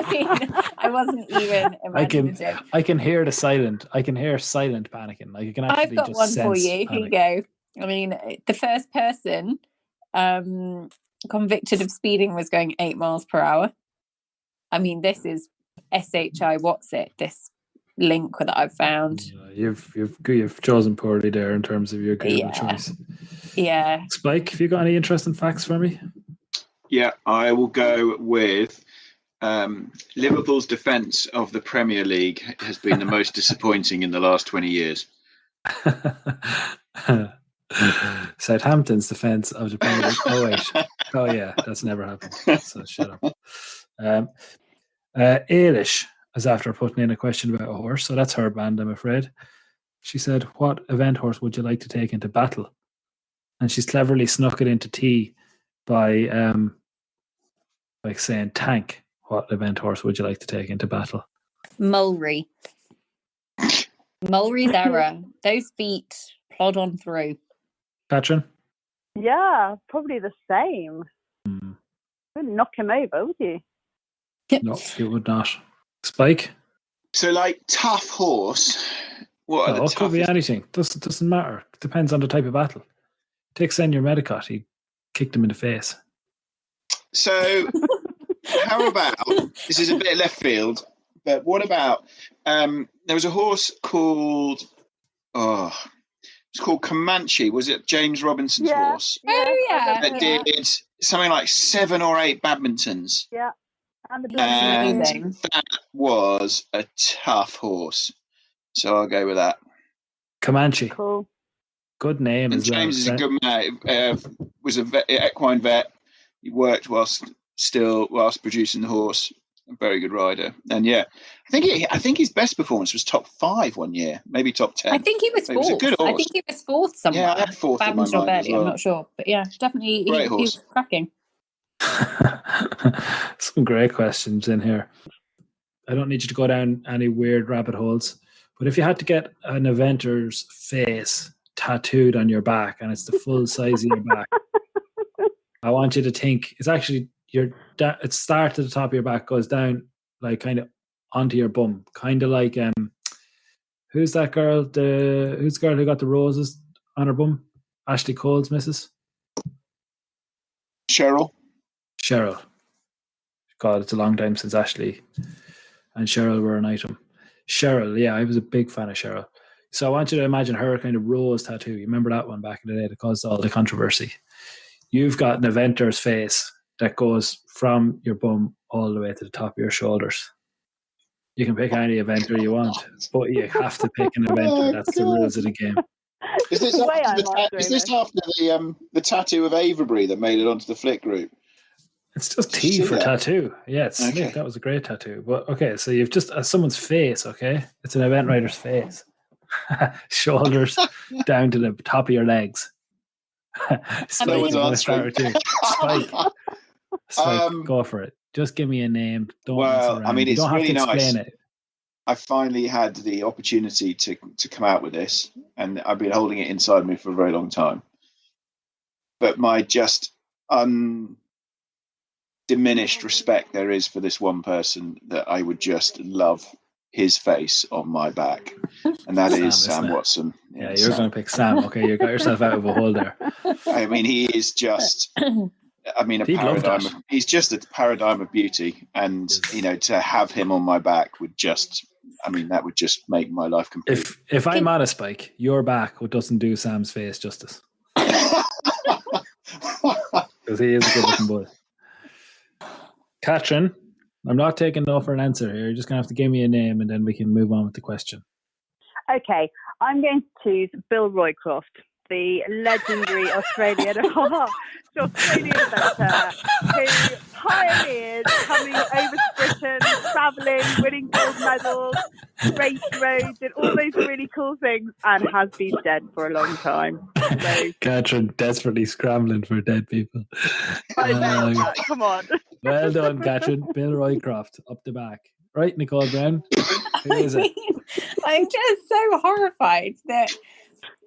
mean, I wasn't even imaginative. I can hear silent panicking. Like, you can actually I've got just one sense for you. panic. Here you go. I mean, the first person convicted of speeding was going 8 miles per hour. I mean, this is SHI what's it, this link that I've found. You've chosen poorly there in terms of your Google choice. Yeah. Spike, have you got any interesting facts for me? Yeah, I will go with Liverpool's defence of the Premier League has been the most disappointing in the last 20 years. Southampton's defence of the Premier League. Oh wait, oh yeah, that's never happened. So shut up. Ailish is after putting in a question about a horse, so that's her band, I'm afraid. She said, "What event horse would you like to take into battle?" And she's cleverly snuck it into tea by like saying tank. What event horse would you like to take into battle? Mulry. Mulry's error. Those feet plod on through. Katrin? Yeah, probably the same. You wouldn't knock him over, would you? No, you would not. Spike? So, like, tough horse. What are the toughest? It could be anything. Doesn't matter. Depends on the type of battle. Take Senior Medicott. He kicked him in the face. So, how about, this is a bit left field, but what about, there was a horse called, it's called Comanche. Was it James Robinson's horse? Oh, yeah. That did something like 7 or 8 badmintons. Yeah. And that was a tough horse. So I'll go with that. Comanche. Cool. Good name and as well. James is a good man. Was a equine vet. He worked whilst producing the horse. A very good rider. And yeah, I think his best performance was top 5 one year, maybe top 10. I think he was 4th. Was a good horse. I think he was 4th somewhere. Yeah, I had 4th in my mind as well. I'm not sure, but yeah, definitely he was cracking. Some great questions in here. I don't need you to go down any weird rabbit holes, but if you had to get an eventer's face tattooed on your back and it's the full size of your back, I want you to think it's actually it starts at the top of your back, goes down like kind of onto your bum, kind of like who's that girl? Who's the girl who got the roses on her bum? Ashley Cole's missus. Cheryl. God, it's a long time since Ashley and Cheryl were an item. Cheryl, yeah, I was a big fan of Cheryl. So I want you to imagine her kind of rose tattoo. You remember that one back in the day that caused all the controversy? you've got an eventer's face that goes from your bum all the way to the top of your shoulders. You can pick any eventer you want, but you have to pick an eventer. That's the rules of the game. Is this The way I'm after, answering this. after the tattoo of Avery that made it onto the Flick group? It's just Did you T see for that? tattoo. Yeah, it's Okay. slick. That was a great tattoo. But okay, so you've just someone's face, okay? It's an event rider's face. Shoulders down to the top of your legs. Spike, No one's I'm gonna answering. start with you. Spike, go for it. Just give me a name. Don't mess Well, around. I mean, You it's don't have really to explain nice. it. I finally had the opportunity to come out with this, and I've been holding it inside me for a very long time. But my just undiminished respect there is for this one person that I would just love his face on my back, and that is Sam, Sam isn't it? Watson. Yeah, you're going to pick Sam. Okay, you got yourself out of a hole there. I mean, he is just. I mean, He'd love that. He's just a paradigm of beauty, and to have him on my back would just. I mean, that would just make my life complete. If I'm on a Spike, your back doesn't do Sam's face justice. Because he is a good looking boy. Katrin, I'm not taking no for an answer here. You're just going to have to give me a name and then we can move on with the question. Okay, I'm going to choose Bill Roycroft, the legendary Australian inventor who pioneered coming over to Britain, travelling, winning gold medals, race roads, and all those really cool things, and has been dead for a long time. So, Katrin desperately scrambling for dead people. I know that. Come on. Well done, Katrin. Bill Roycroft, up the back. Right, Nicole Brown? Who is it? I'm just so horrified that,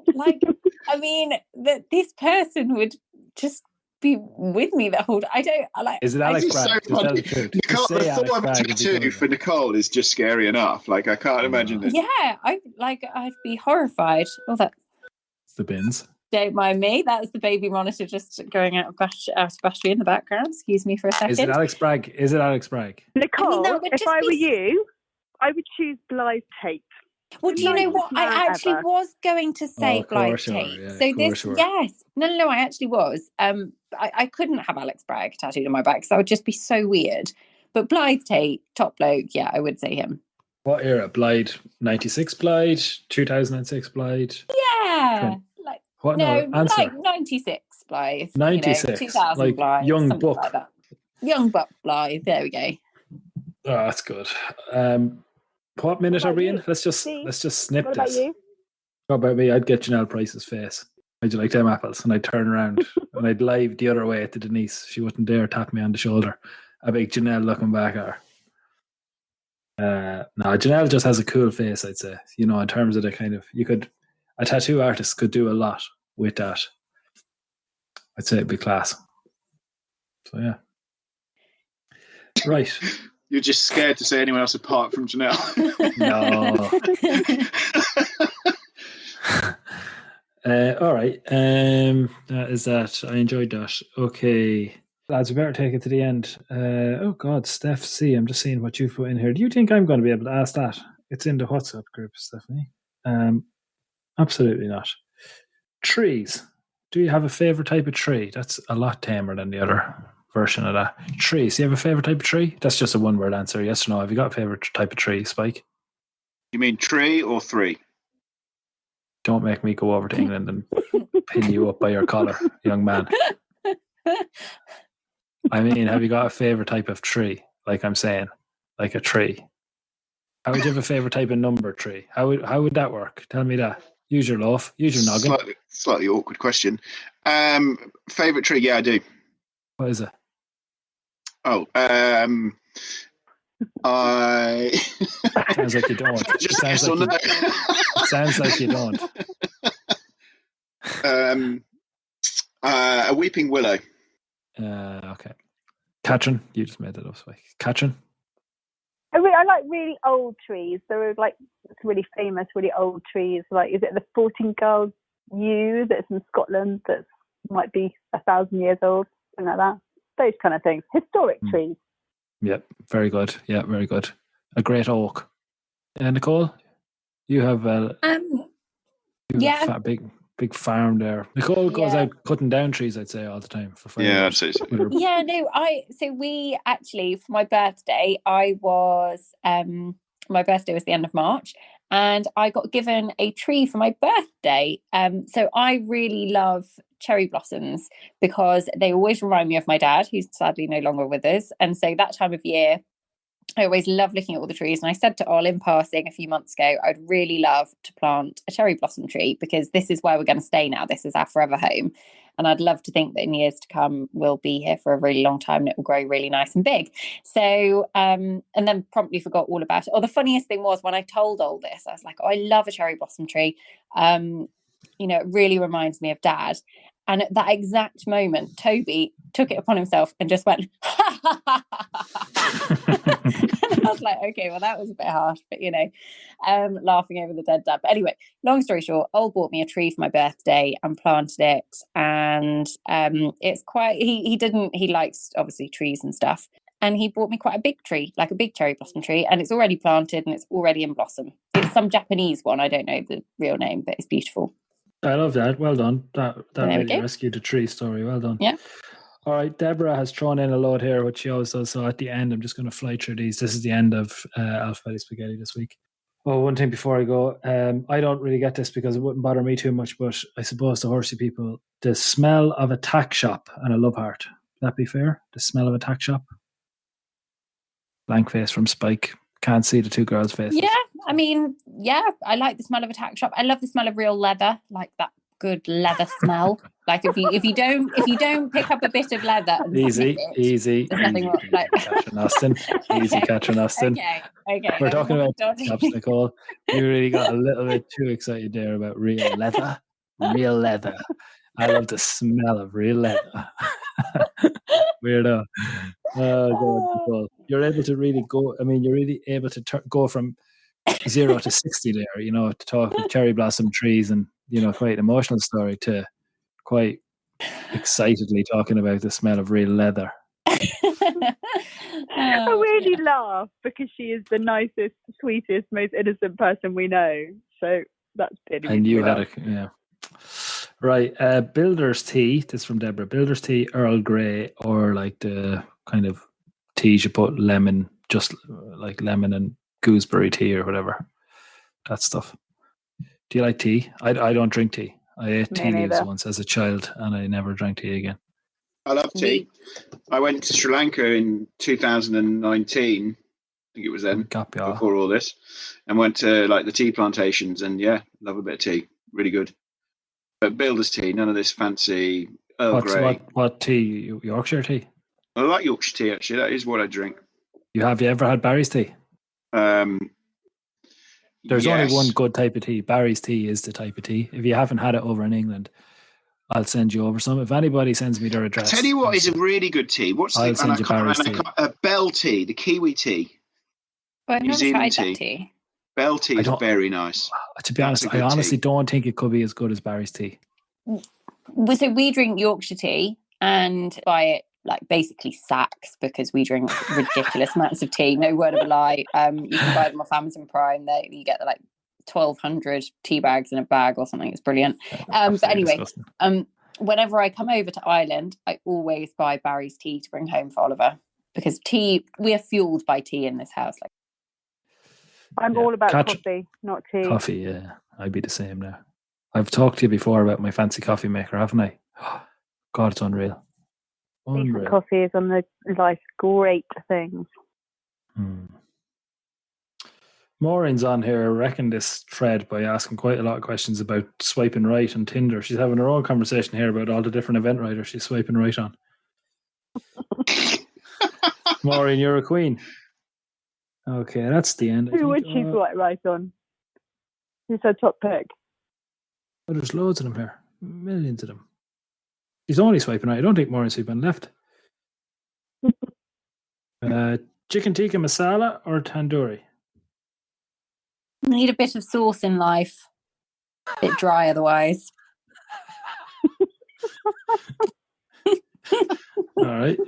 that this person would just be with me the whole time. I don't like. Is it Alex It's Bragg? so Just tell funny. the truth. Nicole, Just say the Alex thought of a Bragg would be tattoo good. for Nicole is just scary enough. Like, I can't imagine it. Yeah, I'd be horrified. Oh, that. It's the bins. Don't mind me. That's the baby monitor just going out of battery in the background. Excuse me for a second. Is it Alex Bragg? Nicole, that would if just I be- were you, I would choose Blythe Tate. Well, do you know what? I actually was going to say Blythe Tate. Yeah, So this, yes. No, I actually was. I couldn't have Alex Bragg tattooed on my back because that would just be so weird. But Blythe Tate, top bloke, yeah, I would say him. What era? Blythe? 96 Blythe? 2006 Blythe? Yeah. Answer. Like 96 Blythe. 96. 2000 like Blythe. young something buck. like that. Young buck Blythe. There we go. Oh, that's good. What minute are we in? Let's just snip What this. about you? What about me? I'd get Janelle Price's face. How'd you like them apples? And I'd turn around and I'd live the other way to Denise. She wouldn't dare tap me on the shoulder. A big Janelle looking back at her. No, Janelle just has a cool face, I'd say. In terms of the kind of a tattoo artist could do a lot with that. I'd say it'd be class. So yeah. Right. You're just scared to say anyone else apart from Janelle. No. All right. That is that. I enjoyed that. Okay. Lads, we better take it to the end. Oh God, Steph C. I'm just seeing what you've put in here. Do you think I'm going to be able to ask that? It's in the WhatsApp group, Stephanie. Absolutely not. Trees. Do you have a favourite type of tree? That's a lot tamer than the other version of that. Trees. Do you have a favourite type of tree? That's just a one-word answer. Yes or no? Have you got a favourite type of tree, Spike? You mean tree or three? Don't make me go over to England and pin you up by your collar, young man. I mean, have you got a favourite type of tree? Like I'm saying, like a tree. How would you have a favourite type of number tree? How would that work? Tell me that. Use your loaf. Use your noggin. Slightly awkward question. Favourite tree? Yeah, I do. What is it? Oh, I. Sounds like you don't. Just yes or no. Sounds like you don't. A weeping willow. Okay. Katrin, you just made that up, Spike. Katrin? I like really old trees. There are really famous, really old trees. Like, is it the Fortingall yew that's in Scotland that might be 1,000 years old? Something like that. Those kind of things. Historic trees. Yep, very good. Yeah, very good. A great oak. Nicole, you have a fat, big big farm there. Nicole goes out cutting down trees, I'd say, all the time for fireworks. Yeah, I'd say so. Yeah, no, so we actually, for my birthday, my birthday was the end of March, and I got given a tree for my birthday. So I really love cherry blossoms because they always remind me of my dad, who's sadly no longer with us. And so that time of year, I always love looking at all the trees. And I said to Ol in passing a few months ago, I'd really love to plant a cherry blossom tree because this is where we're going to stay now. This is our forever home. And I'd love to think that in years to come, we'll be here for a really long time and it will grow really nice and big. So, and then promptly forgot all about it. Or the funniest thing was when I told Ol this, I was like, oh, I love a cherry blossom tree. It really reminds me of Dad. And at that exact moment, Toby took it upon himself and just went, ha, ha, ha, ha, ha. And I was like, okay, well, that was a bit harsh, but, laughing over the dead dad. But anyway, long story short, Ol bought me a tree for my birthday and planted it. And it's quite, he likes, obviously, trees and stuff. And he bought me quite a big tree, like a big cherry blossom tree. And it's already planted and it's already in blossom. It's some Japanese one. I don't know the real name, but it's beautiful. I love that. Well done. That really rescued a tree story. Well done. Yeah. All right. Deborah has thrown in a load here, which she always does. So at the end, I'm just going to fly through these. This is the end of Alphabetti Spaghetti this week. Oh, one thing before I go. I don't really get this because it wouldn't bother me too much, but I suppose the horsey people, the smell of a tack shop and a love heart. Would that be fair? The smell of a tack shop? Blank face from Spike. Can't see the two girls' faces. Yeah, I mean, I like the smell of a tack shop. I love the smell of real leather, like that good leather smell. Like if you don't pick up a bit of leather, and easy. There's nothing wrong. Like Catherine Austin, easy, Catherine Austin. Okay. We're talking about shops, Nicole. You really got a little bit too excited there about real leather. Real leather. I love the smell of real leather. Weirdo. Oh, God, Nicole. You're able to really go. I mean, you're really able to go from 0 to 60 there. To talk with cherry blossom trees and quite an emotional story to quite excitedly talking about the smell of real leather. I really laugh because she is the nicest, sweetest, most innocent person we know. So that's it. And you had right. Builder's tea. This is from Deborah. Builder's tea, Earl Grey, or like the kind of teas you put lemon, just like lemon and gooseberry tea or whatever. That stuff. Do you like tea? I don't drink tea. I ate tea leaves once as a child and I never drank tea again. I love tea. I went to Sri Lanka in 2019. I think it was then, before all this, and went to like the tea plantations and love a bit of tea. Really good. But Builder's tea, none of this fancy Earl Grey. What tea? Yorkshire tea? I like Yorkshire tea, actually. That is what I drink. Have you ever had Barry's tea? There's only one good type of tea. Barry's tea is the type of tea. If you haven't had it over in England, I'll send you over some. If anybody sends me their address. I tell you what is a really good tea. I'll send you Barry's tea. Bell tea, the Kiwi tea. Well, I've never tried that tea. Bell tea is very nice. To be honest, I honestly don't think it could be as good as Barry's tea. So we drink Yorkshire tea and buy it like basically sacks because we drink ridiculous amounts of tea. No word of a lie. You can buy them off Amazon Prime. You get like 1,200 tea bags in a bag or something. It's brilliant. But anyway, whenever I come over to Ireland, I always buy Barry's tea to bring home for Oliver because tea. We are fueled by tea in this house. I'm all about coffee, not tea. Coffee, yeah. I'd be the same now. I've talked to you before about my fancy coffee maker, haven't I? God, it's unreal. Decent coffee is on the life's great things. Maureen's on here wrecking this thread by asking quite a lot of questions about swiping right on Tinder. She's having her own conversation here about all the different event writers she's swiping right on. Maureen, you're a queen. Okay, that's the end. Who would she swipe right on? Who's her top pick? Oh, there's loads of them here. Millions of them. He's only swiping right. I don't think Maureen's swiping left. Chicken tikka masala or tandoori? I need a bit of sauce in life. A bit dry otherwise. All right.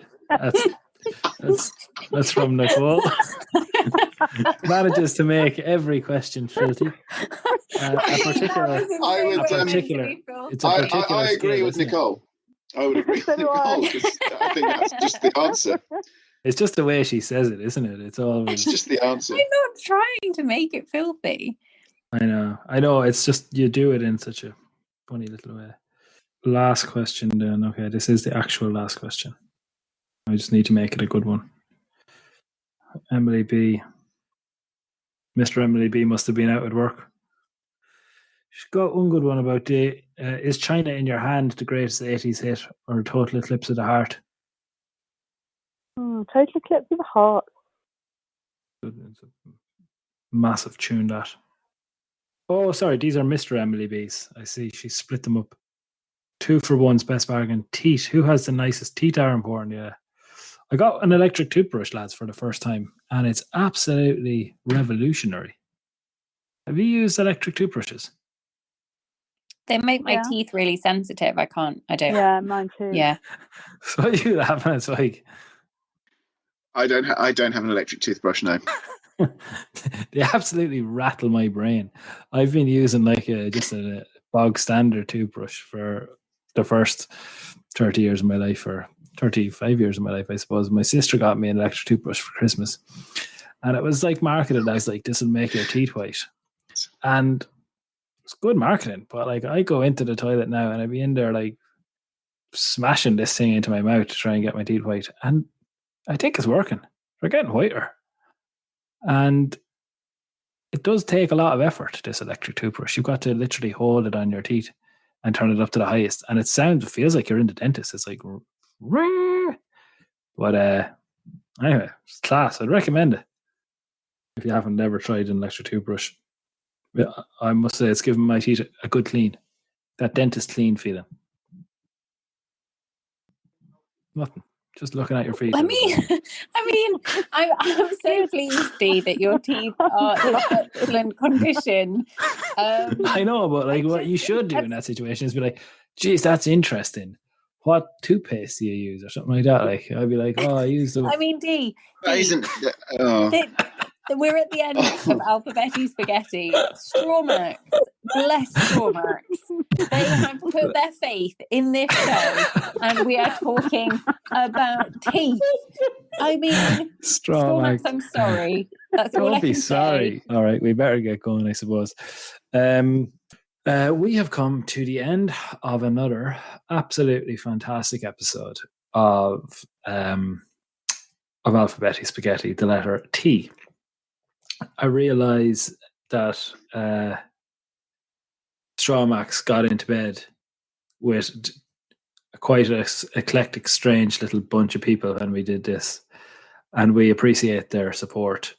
That's from Nicole. Manages to make every question filthy. a particular. I would, It's a particular. I agree skill, with isn't it? Nicole. I would agree So with do I. Nicole because I think that's just the answer. It's just the way she says it, isn't it? It's always. It's just the answer. I'm not trying to make it filthy. I know. It's just you do it in such a funny little way. Last question, then. Okay, this is the actual last question. I just need to make it a good one. Emily B. Mr. Emily B must have been out at work. She's got one good one about the is China in Your Hand the greatest 80s hit or Total Eclipse of the Heart? Total Eclipse of the Heart. It's a massive tune, that. Oh, sorry, these are Mr. Emily B's. I see she split them up. 2 for 1's best bargain. Teeth. Who has the nicest? Teeth are important, yeah. I got an electric toothbrush, lads, for the first time, and it's absolutely revolutionary. Have you used electric toothbrushes? They make my teeth really sensitive. I don't. Yeah, mine too. Yeah. So you laugh, and it's like I don't have an electric toothbrush now. they absolutely rattle my brain. I've been using just a bog standard toothbrush for the first 30 years of my life, or 35 years of my life, I suppose. My sister got me an electric toothbrush for Christmas, and it was like marketed as like, this will make your teeth white, and it's good marketing. But like, I go into the toilet now and I'd be in there like smashing this thing into my mouth to try and get my teeth white, and I think it's working. They're getting whiter. And it does take a lot of effort, this electric toothbrush. You've got to literally hold it on your teeth and turn it up to the highest. And it feels like you're in the dentist. It's like, rrr. But anyway, it's class. I'd recommend it if you haven't ever tried an electric toothbrush. I must say it's given my teeth a good clean. That dentist clean feeling. Nothing. Just looking at your feet. I'm so pleased, Dee, that your teeth are in excellent condition. I know, but like, what you should do in that situation is be like, geez, that's interesting. What toothpaste do you use, or something like that? Like, I'd be like, oh, I use the. I mean, Dee, That isn't. we're at the end of Alphabetti Spaghetti. Strawmax, bless Strawmax. They have put their faith in this show, and we are talking about teeth. I mean, Strawmax, I'm sorry. That's all I can say. All right, we better get going, I suppose. We have come to the end of another absolutely fantastic episode of Alphabetti Spaghetti, the letter T. I realise that Strawmax got into bed with quite an eclectic, strange little bunch of people when we did this, and we appreciate their support.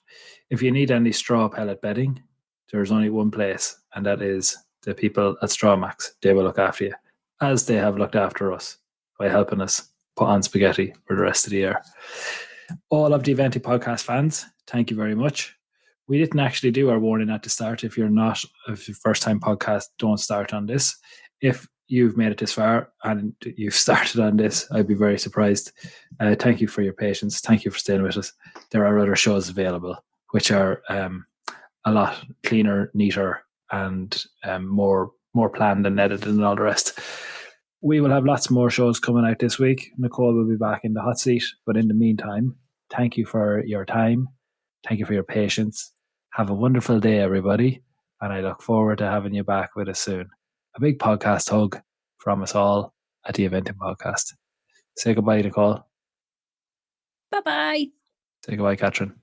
If you need any straw pellet bedding, there's only one place, and that is the people at Strawmax. They will look after you, as they have looked after us by helping us put on spaghetti for the rest of the year. All of the Eventi podcast fans, thank you very much. We didn't actually do our warning at the start. If you're first time podcast, don't start on this. If you've made it this far and you've started on this, I'd be very surprised. Thank you for your patience. Thank you for staying with us. There are other shows available which are a lot cleaner, neater, and more planned and edited and all the rest. We will have lots more shows coming out this week. Nicole will be back in the hot seat. But in the meantime, thank you for your time. Thank you for your patience. Have a wonderful day, everybody. And I look forward to having you back with us soon. A big podcast hug from us all at the Eventing Podcast. Say goodbye, Nicole. Bye-bye. Say goodbye, Catherine.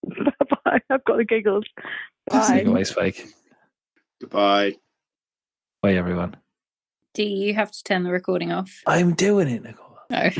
Bye-bye. I've got the giggles. Bye. Say goodbye, Spike. Goodbye. Bye, everyone. Do you have to turn the recording off? I'm doing it, Nicole. No.